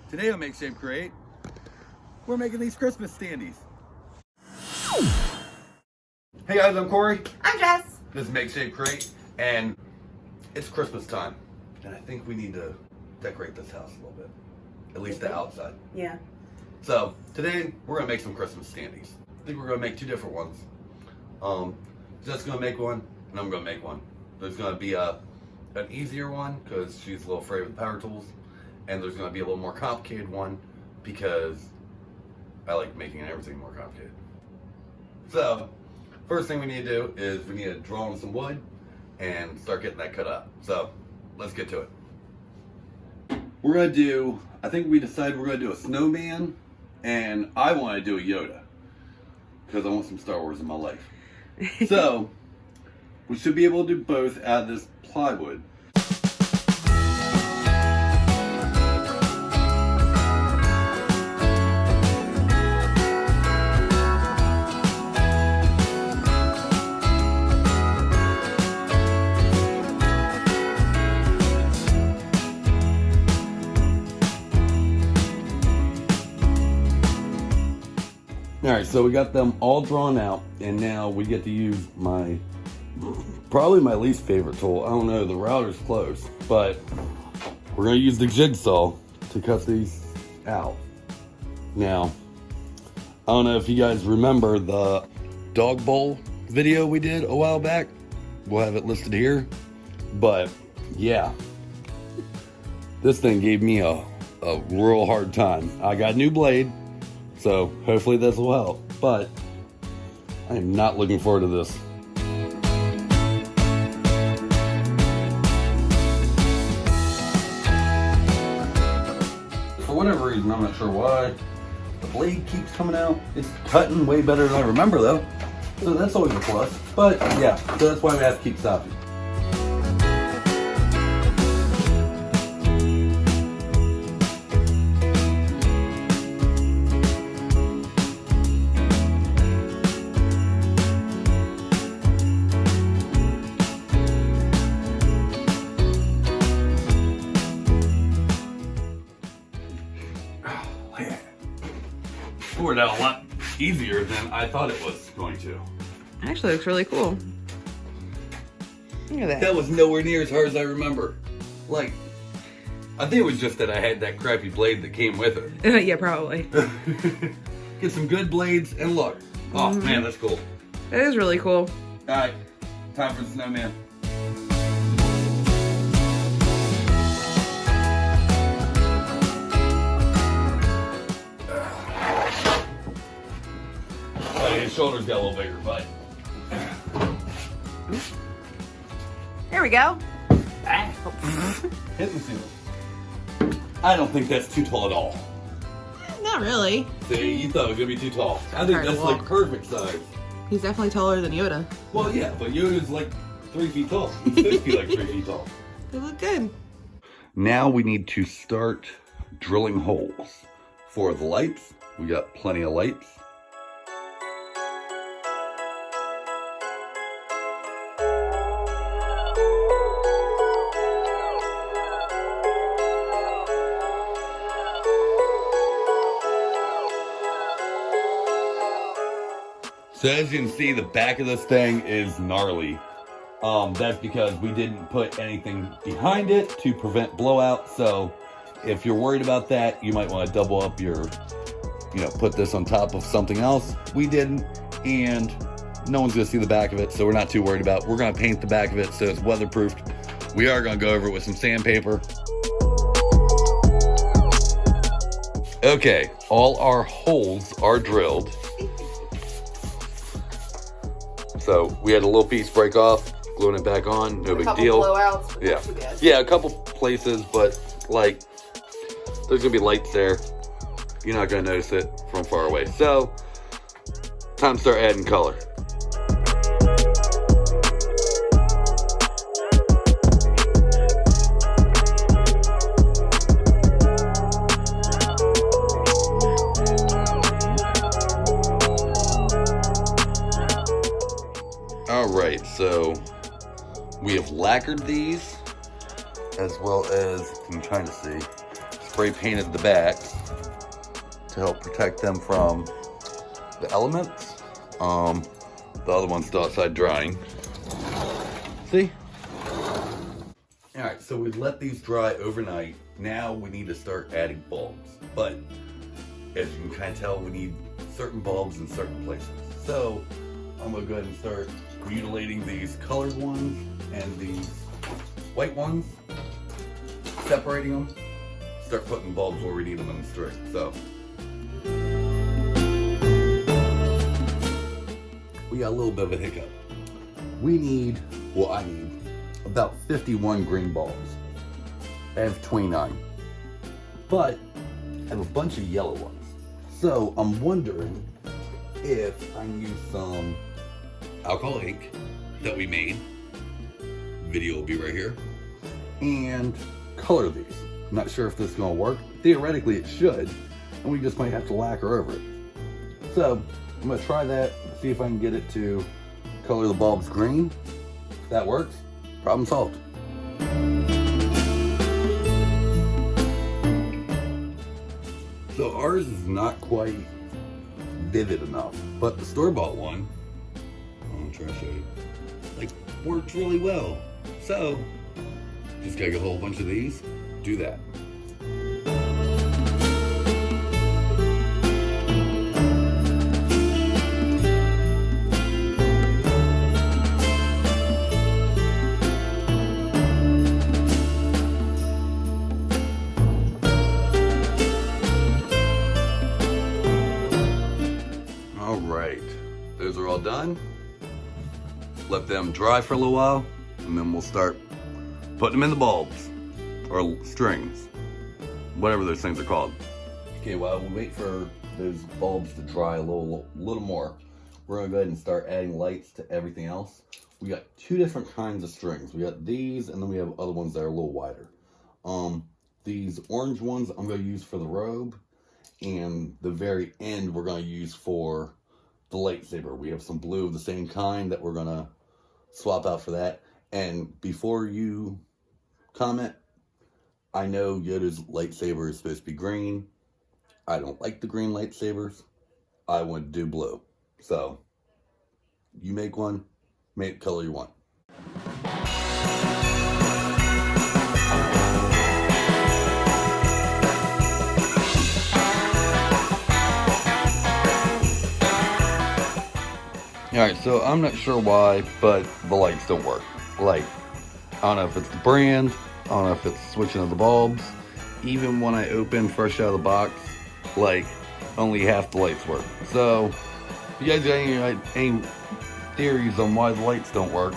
Today on Make Shape Create, we're making these Christmas standees. Hey guys, I'm Cory. I'm Jess. This is Make Shape Create, and it's Christmas time. And I think we need to decorate this house a little bit. At least the outside. Yeah. So, today we're gonna make some Christmas standees. I think we're gonna make two different ones. Jess gonna make one, and I'm gonna make one. There's gonna be an easier one, because she's a little afraid of the power tools. And there's going to be a little more complicated one because I like making everything more complicated. So, first thing we need to do is we need to draw on some wood and start getting that cut up. So, let's get to it. We're going to do, I think we decided we're going to do a snowman, and I want to do a Yoda because I want some Star Wars in my life. So, we should be able to do both out of this plywood. Alright, so we got them all drawn out, and now we get to use probably my least favorite tool. I don't know, the router's close, but we're going to use the jigsaw to cut these out. Now, I don't know if you guys remember the dog bowl video we did a while back. We'll have it listed here, but yeah, this thing gave me a real hard time. I got a new blade. So, hopefully this will help, but I am not looking forward to this. For whatever reason, I'm not sure why, the blade keeps coming out. It's cutting way better than I remember though, so that's always a plus. But yeah, so that's why we have to keep stopping. Poured out a lot easier than I thought it was going to. Actually, looks really cool. Look at that. That was nowhere near as hard as I remember. Like, I think it was just that I had that crappy blade that came with it. Yeah, probably. Get some good blades and look. Oh man, that's cool. That is really cool. Alright, time for the snowman. His shoulders got a little bigger, but There we go. Hit the ceiling. I don't think that's too tall at all. Not really. See, you thought it was gonna be too tall. I think hard to that's like walk. perfect size. He's definitely taller than Yoda. Well, yeah, but Yoda's like 3 feet tall. He's supposed to be like 3 feet tall. They look good. Now we need to start drilling holes for the lights. We got plenty of lights. So as you can see, the back of this thing is gnarly. That's because we didn't put anything behind it to prevent blowout. So if you're worried about that, you might want to double up your, put this on top of something else. We didn't, and no one's gonna see the back of it, so we're not too worried about it. We're gonna paint the back of it so it's weatherproofed. We are gonna go over it with some sandpaper. Okay, all our holes are drilled. So we had a little piece break off, gluing it back on, no big deal. Blowouts, yeah, yeah, a couple places, but like there's gonna be lights there. You're not gonna notice it from far away. So time to start adding color. Alright, so we have lacquered these as well as, I'm trying to see, spray painted the back to help protect them from the elements. The other one's still outside drying. See? Alright, so we let these dry overnight. Now we need to start adding bulbs. But as you can kind of tell, we need certain bulbs in certain places. So I'm going to go ahead and start mutilating these colored ones and these white ones, separating them, start putting bulbs where we need them in the string. So we got a little bit of a hiccup. We need, well, I need about 51 green bulbs. I have 29, but I have a bunch of yellow ones. So I'm wondering if I can use some alcohol ink that we made. Video will be right here. And color these. I'm not sure if this is gonna work. Theoretically it should, and we just might have to lacquer over it. So I'm gonna try that, see if I can get it to color the bulbs green. If that works, problem solved. So ours is not quite vivid enough, but the store-bought one, I'm trying to show you, like, works really well. So just gotta get a whole bunch of these, do that. Those are all done. Let them dry for a little while, and then we'll start putting them in the bulbs, or strings, whatever those things are called. Okay, while we wait for those bulbs to dry a little more, we're gonna go ahead and start adding lights to everything else. We got two different kinds of strings. We got these, and then we have other ones that are a little wider. These orange ones I'm gonna use for the robe, and the very end we're gonna use for the lightsaber. We have some blue of the same kind that we're gonna swap out for that. And before you comment, I know Yoda's lightsaber is supposed to be green. I don't like the green lightsabers. I want to do blue. So you make one, make the color you want. Alright, so I'm not sure why, but the lights don't work. Like, I don't know if it's the brand, I don't know if it's switching of the bulbs. Even when I open fresh out of the box, like, only half the lights work. So, if you guys got any theories on why the lights don't work,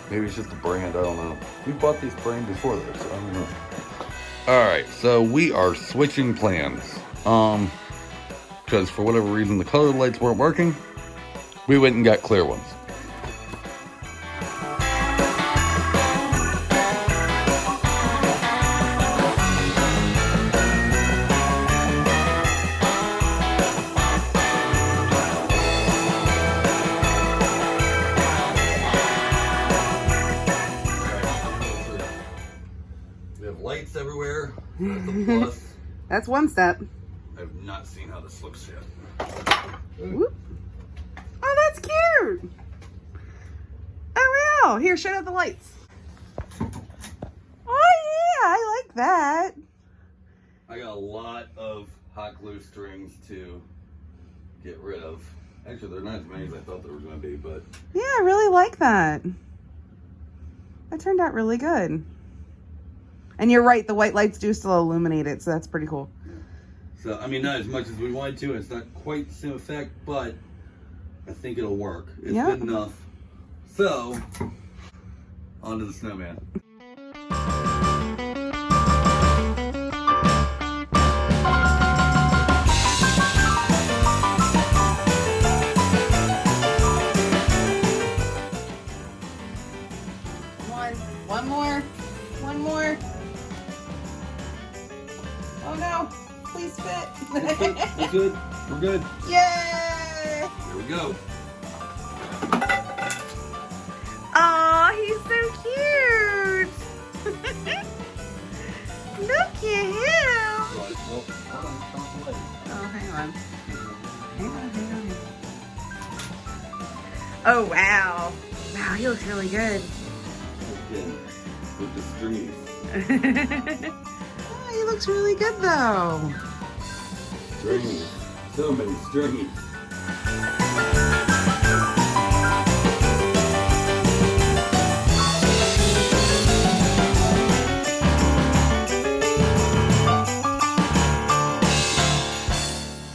maybe it's just the brand, I don't know. We bought these brands before this, so I don't know. Alright, so we are switching plans. Because for whatever reason the colored lights weren't working. We went and got clear ones. We have lights everywhere. That's a plus. That's one step. I have not seen how this looks yet. Whoop. Oh, that's cute. Oh, wow. Here, show out the lights. Oh, yeah. I like that. I got a lot of hot glue strings to get rid of. Actually, they're not as many as I thought they were going to be, but... Yeah, I really like that. That turned out really good. And you're right, the white lights do still illuminate it, so that's pretty cool. So, I mean, not as much as we wanted to. It's not quite the same effect, but I think it'll work. It's good enough. So, on to the snowman. One more. Oh no, please fit. That's good. We're good. Yay! Here we go. Aw, he's so cute. Look at him. Well, hold on, come on, wait. Oh, hang on. Hang on. Oh, wow. Wow, he looks really good. Again, with the strings. Oh, he looks really good, though. Strings. So many strings.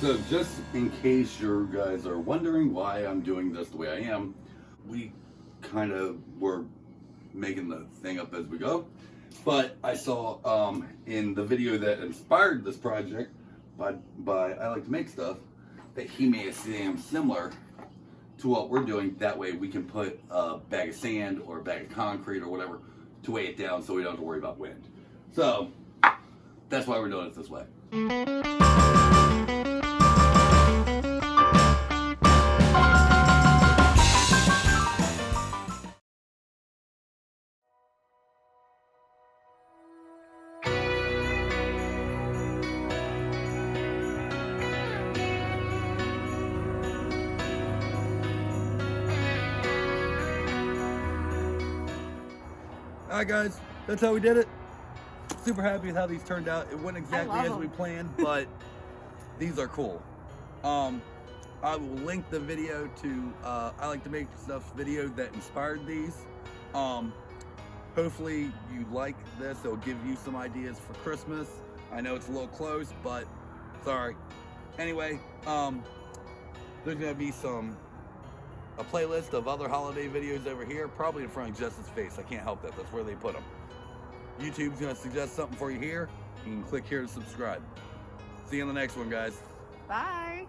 So just in case you guys are wondering why I'm doing this the way I am, we kind of were making the thing up as we go. But I saw in the video that inspired this project by I Like to Make Stuff that he made a stand similar to what we're doing. That way we can put a bag of sand or a bag of concrete or whatever to weigh it down so we don't have to worry about wind. So that's why we're doing it this way. Alright guys, that's how we did it. Super happy with how these turned out. It went exactly as we planned, but these are cool. I will link the video to I Like to Make Stuff video that inspired these. Hopefully you like this. It'll give you some ideas for Christmas. I know it's a little close, but sorry. Anyway, there's gonna be a playlist of other holiday videos over here, probably in front of Jess's face. I can't help that. That's where they put them. YouTube's gonna suggest something for you here. You can click here to subscribe. See you in the next one, guys. Bye.